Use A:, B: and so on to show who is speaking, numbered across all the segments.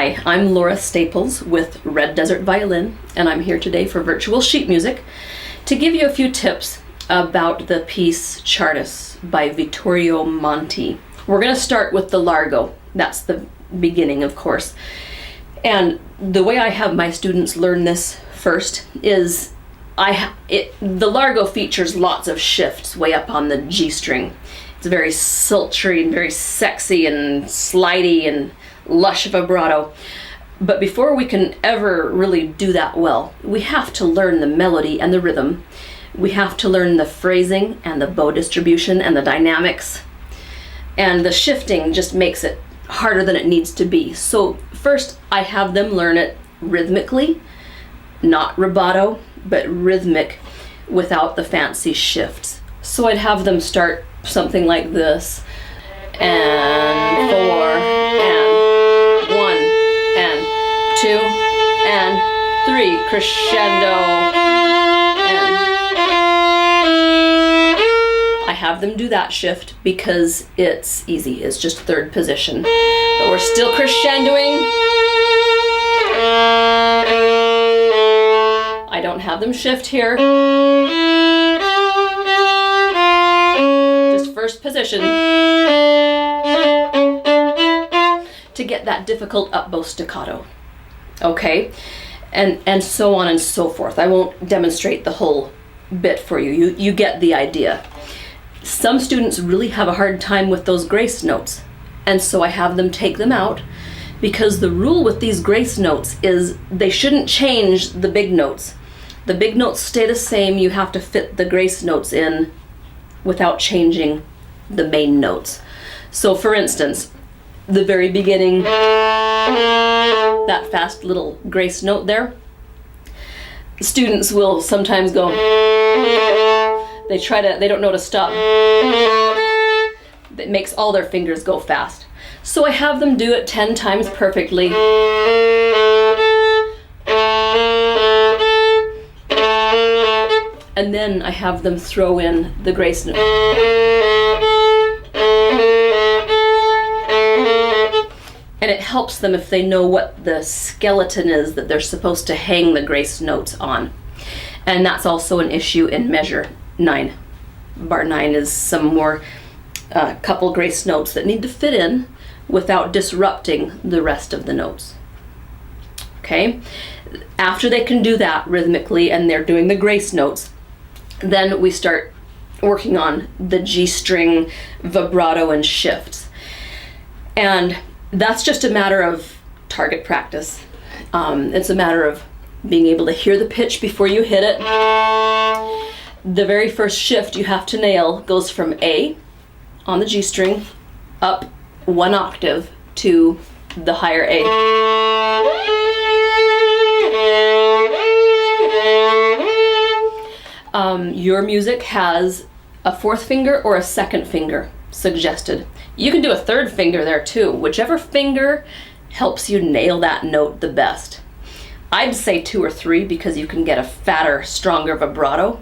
A: Hi, I'm Lora Staples with Red Desert Violin, and I'm here today for virtual sheet music to give you a few tips about the piece Czardas by Vittorio Monti. We're going to start with the Largo. That's the beginning, of course. And the way I have my students learn this first is the Largo features lots of shifts way up on the G string. It's very sultry and very sexy and slidey and lush vibrato. But before we can ever really do that well, we have to learn the melody and the rhythm. We have to learn the phrasing and the bow distribution and the dynamics. And the shifting just makes it harder than it needs to be. So first I have them learn it rhythmically, not rubato, but rhythmic without the fancy shifts. So I'd have them start something like this, and 4, and 1, and 2, and 3, crescendo, and I have them do that shift because it's easy, it's just third position. But we're still crescendoing. I don't have them shift here. Just first position to get that difficult up bow staccato. Okay? And so on and so forth. I won't demonstrate the whole bit for you. You get the idea. Some students really have a hard time with those grace notes, and so I have them take them out, because the rule with these grace notes is they shouldn't change the big notes. The big notes stay the same. You have to fit the grace notes in without changing the main notes. So for instance, the very beginning, that fast little grace note there, students will sometimes go, they don't know to stop. It makes all their fingers go fast. So I have them do it 10 times perfectly. And then I have them throw in the grace note. And it helps them if they know what the skeleton is that they're supposed to hang the grace notes on. And that's also an issue in measure 9. Bar 9 is some more couple grace notes that need to fit in without disrupting the rest of the notes. Okay? After they can do that rhythmically and they're doing the grace notes, then we start working on the G string vibrato and shifts. And that's just a matter of target practice. It's a matter of being able to hear the pitch before you hit it. The very first shift you have to nail goes from A on the G string up 1 octave to the higher A. Your music has a 4th finger or a 2nd finger suggested. You can do a 3rd finger there too. Whichever finger helps you nail that note the best. I'd say 2 or 3 because you can get a fatter, stronger vibrato.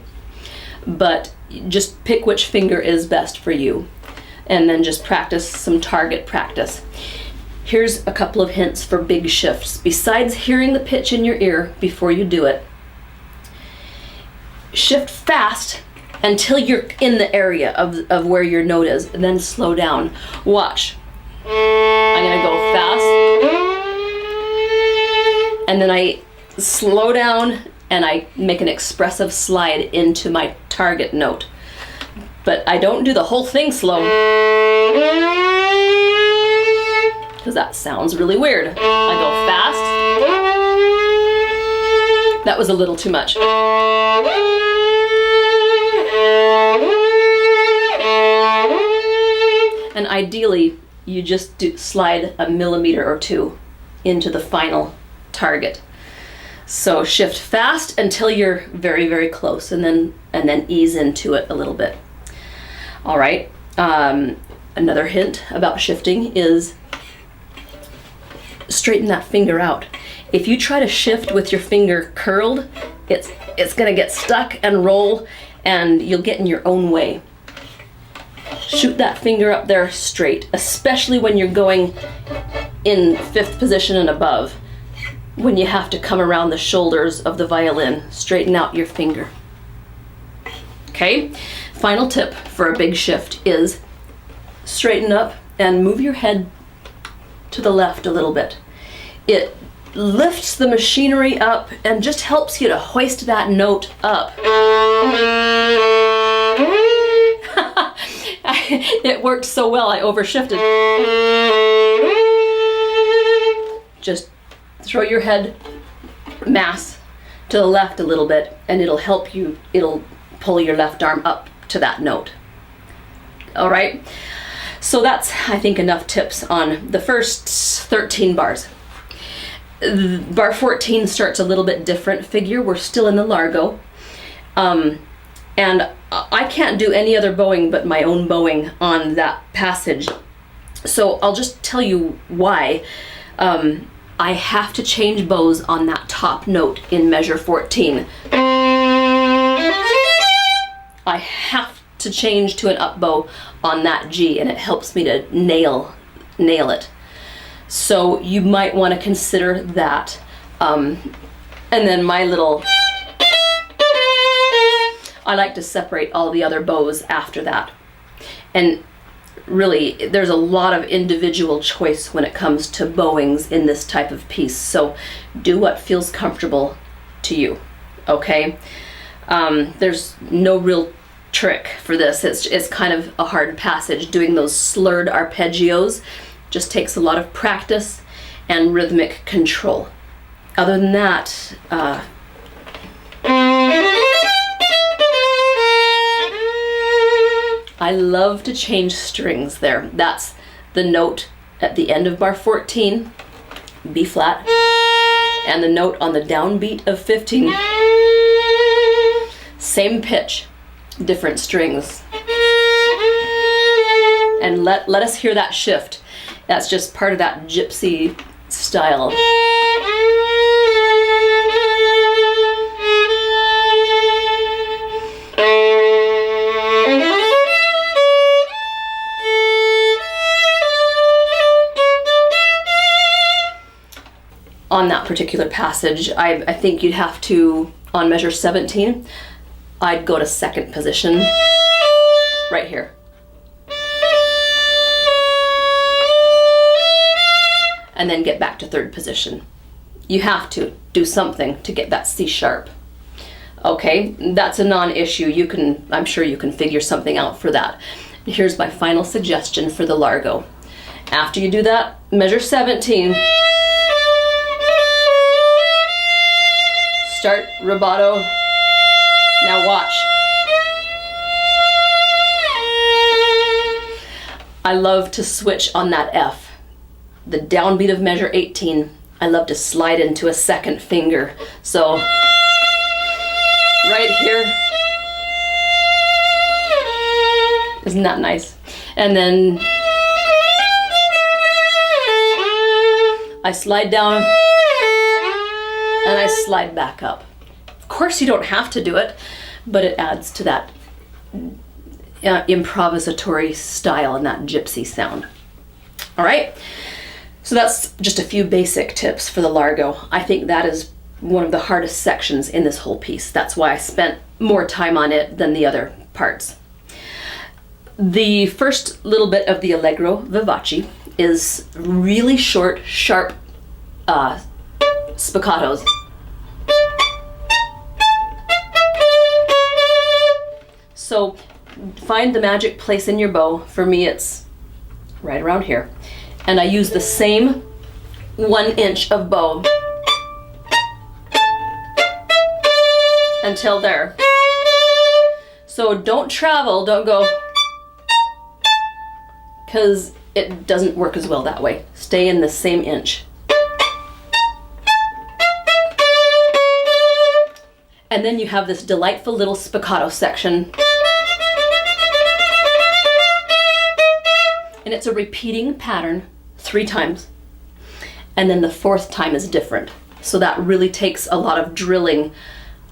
A: But just pick which finger is best for you, and then just practice some target practice. Here's a couple of hints for big shifts. Besides hearing the pitch in your ear before you do it, shift fast until you're in the area of where your note is, and then slow down. Watch. I'm gonna go fast, and then I slow down and I make an expressive slide into my target note. But I don't do the whole thing slow, because that sounds really weird. I go fast. That was a little too much. And ideally, you just slide a millimeter or 2 into the final target. So shift fast until you're very, very close, and then ease into it a little bit. All right. Another hint about shifting is straighten that finger out. If you try to shift with your finger curled, it's gonna get stuck and roll, and you'll get in your own way. Shoot that finger up there straight, especially when you're going in 5th position and above, when you have to come around the shoulders of the violin, straighten out your finger. Okay? Final tip for a big shift is straighten up and move your head to the left a little bit. It lifts the machinery up and just helps you to hoist that note up. It worked so well, I overshifted. Just throw your head mass to the left a little bit and it'll help you, it'll pull your left arm up to that note. All right, so that's, I think, enough tips on the first 13 bars. Bar 14 starts a little bit different figure. We're still in the Largo. And I can't do any other bowing but my own bowing on that passage. So I'll just tell you why. I have to change bows on that top note in measure 14. I have to change to an up bow on that G, and it helps me to nail it. So you might want to consider that. And then my little, I like to separate all the other bows after that. And really, there's a lot of individual choice when it comes to bowings in this type of piece. So do what feels comfortable to you, okay? There's no real trick for this. It's kind of a hard passage. Doing those slurred arpeggios just takes a lot of practice and rhythmic control. Other than that, I love to change strings there. That's the note at the end of bar 14, B flat, and the note on the downbeat of 15. Same pitch, different strings. And let us hear that shift. That's just part of that gypsy style. On that particular passage, I think you'd have to, on measure 17, I'd go to 2nd position, right here. And then get back to 3rd position. You have to do something to get that C sharp. Okay, that's a non-issue. I'm sure you can figure something out for that. Here's my final suggestion for the Largo. After you do that, measure 17. Start rubato. Now watch. I love to switch on that F. The downbeat of measure 18, I love to slide into a 2nd finger. So, right here. Isn't that nice? And then I slide down and I slide back up. Of course you don't have to do it, but it adds to that improvisatory style and that gypsy sound. All right, so that's just a few basic tips for the Largo. I think that is one of the hardest sections in this whole piece. That's why I spent more time on it than the other parts. The first little bit of the Allegro vivace is really short, sharp spiccatos. So find the magic place in your bow. For me, it's right around here. And I use the same 1 inch of bow until there. So don't travel, don't go, because it doesn't work as well that way. Stay in the same inch. And then you have this delightful little spiccato section. And it's a repeating pattern 3 times. And then the 4th time is different. So that really takes a lot of drilling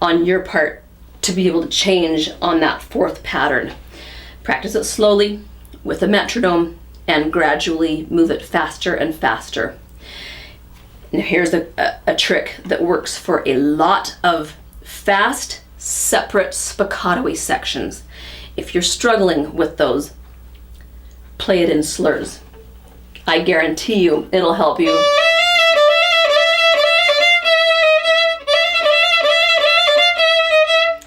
A: on your part to be able to change on that 4th pattern. Practice it slowly with a metronome and gradually move it faster and faster. Now here's a trick that works for a lot of fast, separate spiccato-y sections. If you're struggling with those, play it in slurs. I guarantee you it'll help you.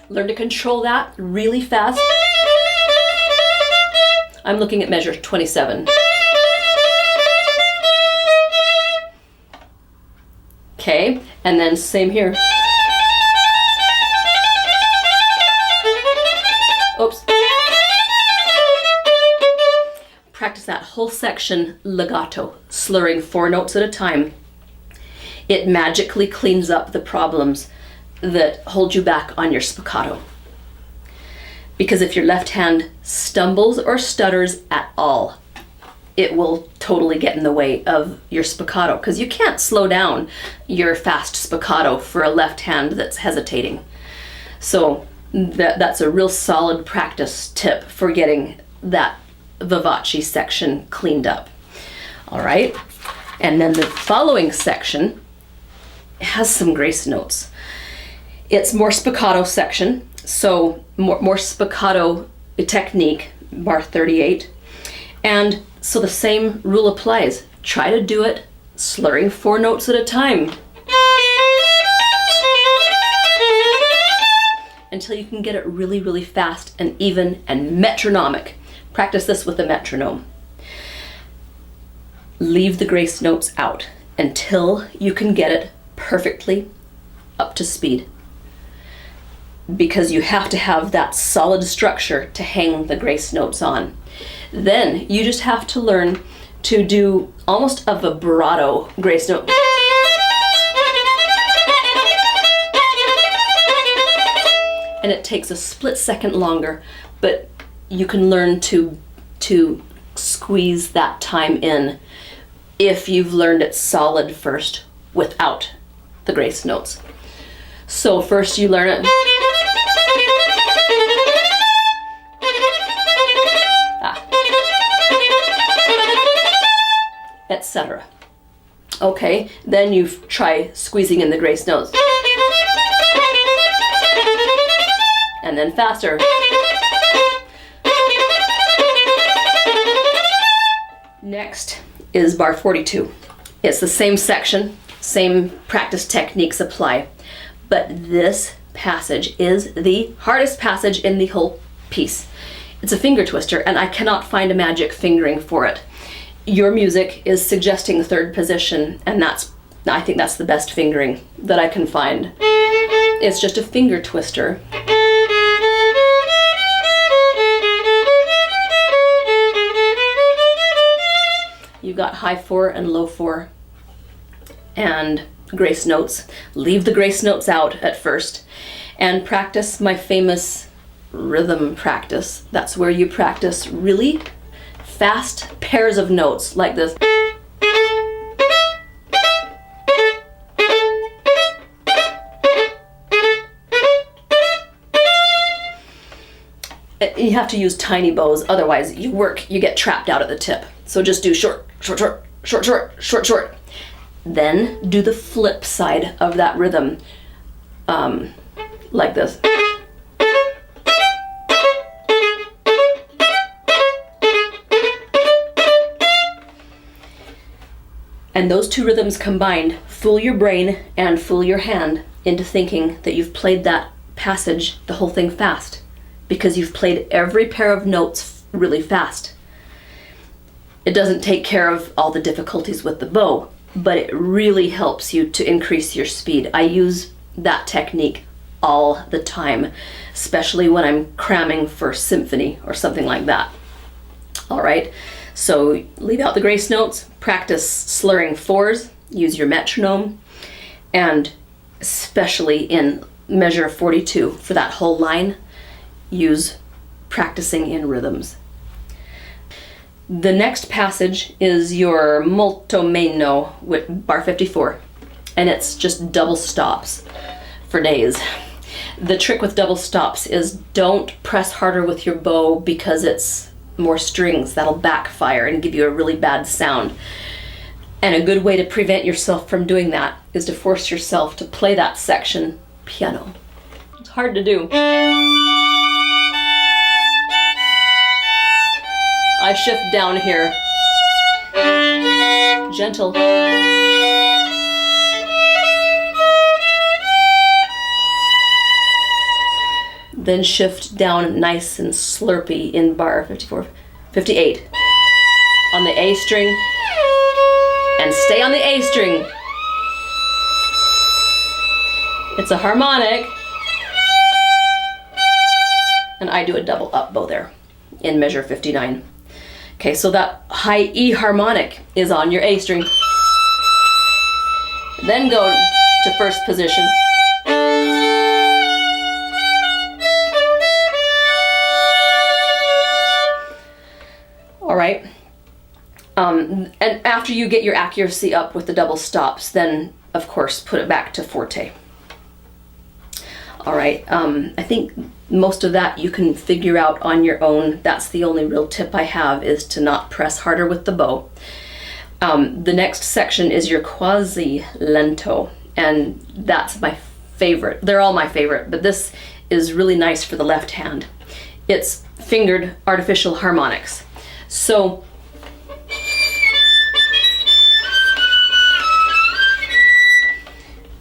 A: Learn to control that really fast. I'm looking at measure 27. Okay, and then same here. Oops. Practice that whole section legato, slurring 4 notes at a time. It magically cleans up the problems that hold you back on your spiccato. Because if your left hand stumbles or stutters at all, it will totally get in the way of your spiccato, because you can't slow down your fast spiccato for a left hand that's hesitating. So that's a real solid practice tip for getting that vivace section cleaned up. All right, and then the following section has some grace notes. It's more spiccato section, so more spiccato technique, bar 38. And so the same rule applies. Try to do it slurring 4 notes at a time until you can get it really, really fast and even and metronomic. Practice this with a metronome. Leave the grace notes out until you can get it perfectly up to speed, because you have to have that solid structure to hang the grace notes on. Then you just have to learn to do almost a vibrato grace note. And it takes a split second longer, but you can learn to squeeze that time in if you've learned it solid first without the grace notes. So first you learn it. Etc. Okay, then you try squeezing in the grace notes. And then faster. Next is bar 42. It's the same section, same practice techniques apply, but this passage is the hardest passage in the whole piece. It's a finger twister, and I cannot find a magic fingering for it. Your music is suggesting third position, and I think that's the best fingering that I can find. It's just a finger twister. You've got high 4 and low 4 and grace notes. Leave the grace notes out at first and practice my famous rhythm practice. That's where you practice really fast pairs of notes like this. You have to use tiny bows, otherwise you get trapped out at the tip. So just do short, short, short, short, short, short, short. Then do the flip side of that rhythm, like this. And those two rhythms combined fool your brain and fool your hand into thinking that you've played that passage, the whole thing fast, because you've played every pair of notes really fast. It doesn't take care of all the difficulties with the bow, but it really helps you to increase your speed. I use that technique all the time, especially when I'm cramming for symphony or something like that. All right, so leave out the grace notes, practice slurring 4s, use your metronome, and especially in measure 42 for that whole line, use practicing in rhythms. The next passage is your molto meno with bar 54, and it's just double stops for days. The trick with double stops is don't press harder with your bow because it's more strings. That'll backfire and give you a really bad sound. And a good way to prevent yourself from doing that is to force yourself to play that section piano. It's hard to do. I shift down here. Gentle. Then shift down nice and slurpy in bar 54, 58 on the A string, and stay on the A string. It's a harmonic, and I do a double up bow there in measure 59. Okay, so that high E harmonic is on your A string. Then go to first position. All right. And after you get your accuracy up with the double stops, then of course put it back to forte. All right. I think most of that you can figure out on your own. That's the only real tip I have, is to not press harder with the bow. The next section is your quasi lento, and that's my favorite. They're all my favorite, but this is really nice for the left hand. It's fingered artificial harmonics. So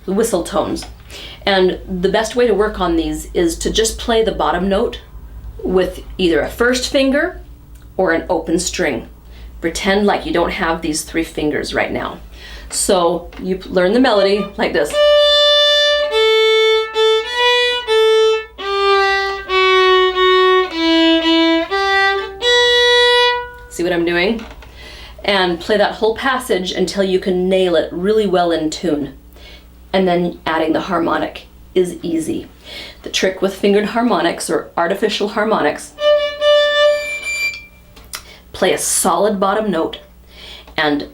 A: whistle tones. And the best way to work on these is to just play the bottom note with either a first finger or an open string. Pretend like you don't have these 3 fingers right now. So you learn the melody like this. See what I'm doing? And play that whole passage until you can nail it really well in tune. And then adding the harmonic is easy. The trick with fingered harmonics or artificial harmonics, play a solid bottom note and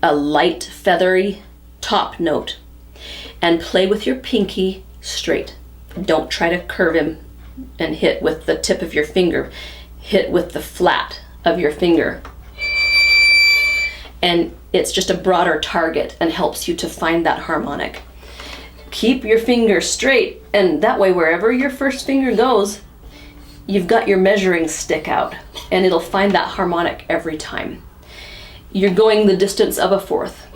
A: a light feathery top note, and play with your pinky straight. Don't try to curve him and hit with the tip of your finger. Hit with the flat of your finger. And it's just a broader target and helps you to find that harmonic. Keep your finger straight, and that way wherever your first finger goes, you've got your measuring stick out, and it'll find that harmonic every time. You're going the distance of a fourth.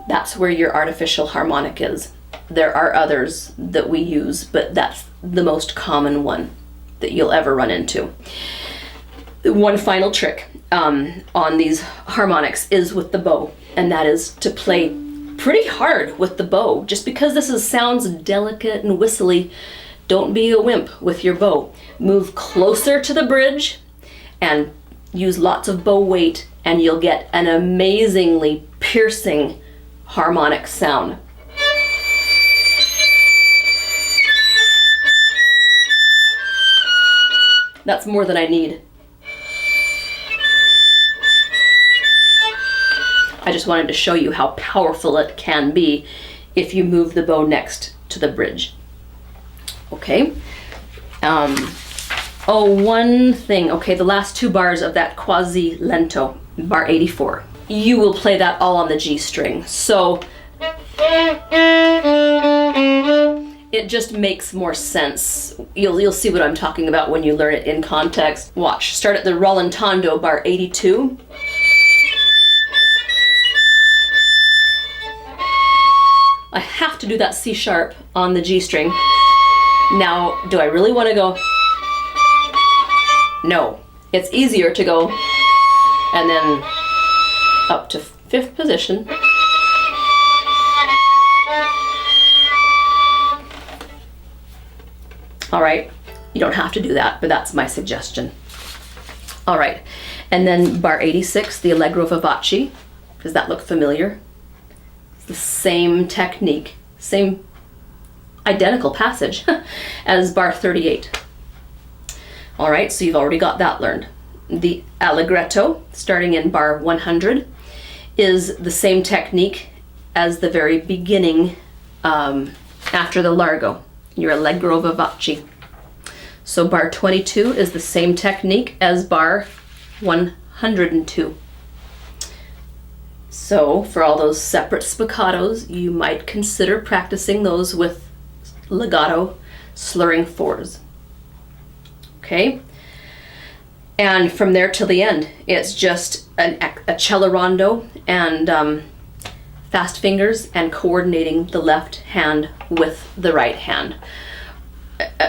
A: That's where your artificial harmonic is. There are others that we use, but that's the most common one that you'll ever run into. One final trick on these harmonics is with the bow, and that is to play pretty hard with the bow. Just because sounds delicate and whistly, don't be a wimp with your bow. Move closer to the bridge and use lots of bow weight, and you'll get an amazingly piercing harmonic sound. That's more than I need. I just wanted to show you how powerful it can be if you move the bow next to the bridge. Okay. One thing. Okay, the last 2 bars of that quasi lento, bar 84. You will play that all on the G string. So it just makes more sense. You'll see what I'm talking about when you learn it in context. Watch. Start at the rallentando, bar 82. I have to do that C sharp on the G string. Now, do I really want to go? No. It's easier to go and then up to 5th position. All right, you don't have to do that, but that's my suggestion. All right, and then bar 86, the Allegro vivace. Does that look familiar? The same technique, same identical passage as bar 38. All right, so you've already got that learned. The Allegretto, starting in bar 100, is the same technique as the very beginning after the Largo, your Allegro vivace. So bar 22 is the same technique as bar 102. So for all those separate spiccatos, you might consider practicing those with legato slurring fours. Okay? And from there till the end, it's just a cello rondo and fast fingers and coordinating the left hand with the right hand.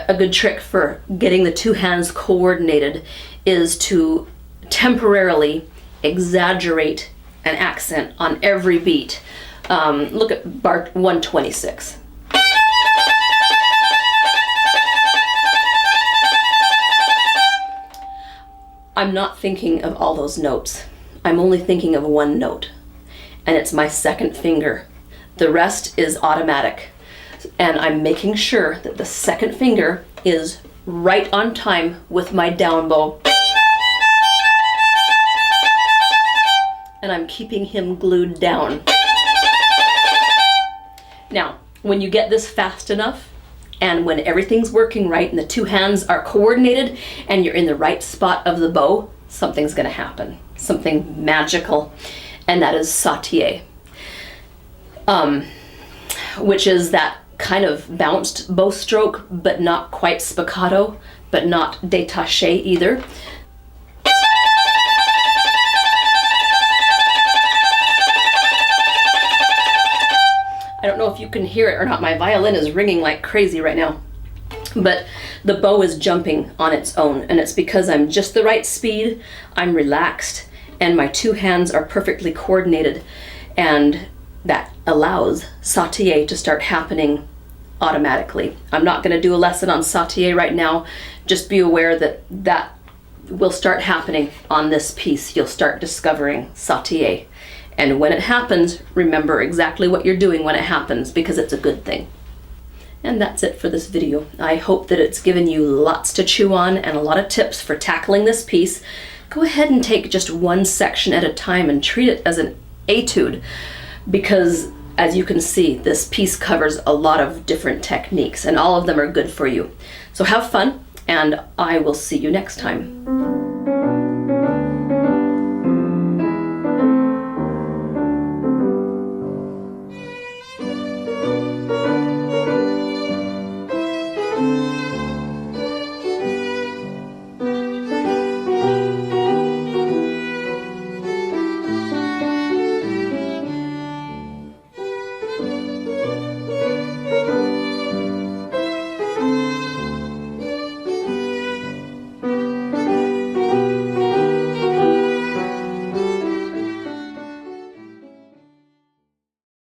A: A good trick for getting the two hands coordinated is to temporarily exaggerate an accent on every beat. Look at bar 126. I'm not thinking of all those notes. I'm only thinking of one note, and it's my second finger. The rest is automatic, and I'm making sure that the second finger is right on time with my down bow. And I'm keeping him glued down. Now, when you get this fast enough, and when everything's working right and the two hands are coordinated and you're in the right spot of the bow, something's gonna happen. Something magical, and that is sautiller. Which is that kind of bounced bow stroke, but not quite spiccato, but not détaché either. I don't know if you can hear it or not. My violin is ringing like crazy right now. But the bow is jumping on its own, and it's because I'm just the right speed, I'm relaxed, and my two hands are perfectly coordinated, and that allows sautiller to start happening automatically. I'm not going to do a lesson on sautiller right now. Just be aware that that will start happening on this piece. You'll start discovering sautiller. And when it happens, remember exactly what you're doing when it happens, because it's a good thing. And that's it for this video. I hope that it's given you lots to chew on and a lot of tips for tackling this piece. Go ahead and take just one section at a time and treat it as an etude, because as you can see, this piece covers a lot of different techniques and all of them are good for you. So have fun, and I will see you next time.